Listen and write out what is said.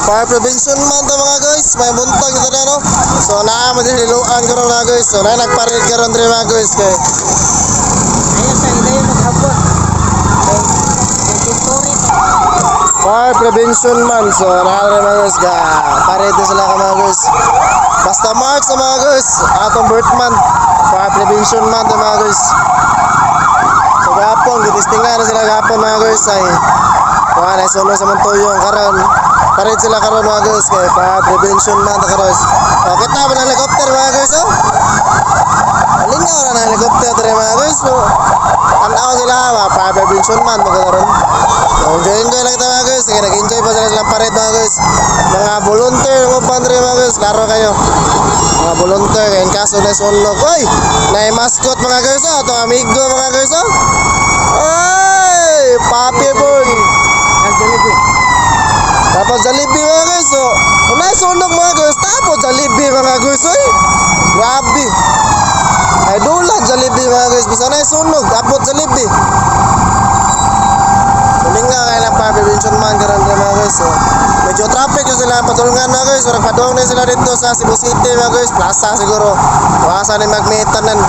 Fire prevention man to mga guys. May buntag dito na no. So naa maghiluan karon mga guys. So na nagparid karon diri mga guys kay Ayun sa hidayon maghapon. Okay. Story. fire prevention man. So naa rin mga guys ga parid sila ka mga guys. Basta March na mga guys. Atong birth month. Fire prevention man to mga guys. So gapon gitisting na sila gapon mga guys ay kuha na solo sa Montuyong karon. Parit sila karon mga guys kay fire prevention man ta karon. O kita ba ng helicopter mga guys oh? Alingaw na ng helicopter dere mga guys so. Tanaw sila ba fire prevention man mo karon. So enjoy lang ta mga guys kay nag-enjoy pa sila sa parit mga guys. Mga volunteer mo pandre mga guys laro kayo. Mga volunteer kay kaso na sunlog. Oy, nay mascot mga guys oh, to amigo mga guys oh. Ay, papi boy. Nagdaligi. Tapos Jollibee mga guys, so kung nasunog mga guys, tapos Jollibee mga guys, oy. Grabe. Ay dulan Jollibee mga guys, bisa nasunog, tapos Jollibee. Muling nga kaya lang fire prevention man karon mga guys, so medyo traffic yung sila patulungan mga guys, so nagpadong na sila dito sa Cebu City mga guys, plaza siguro. Wasa ni magmetanan.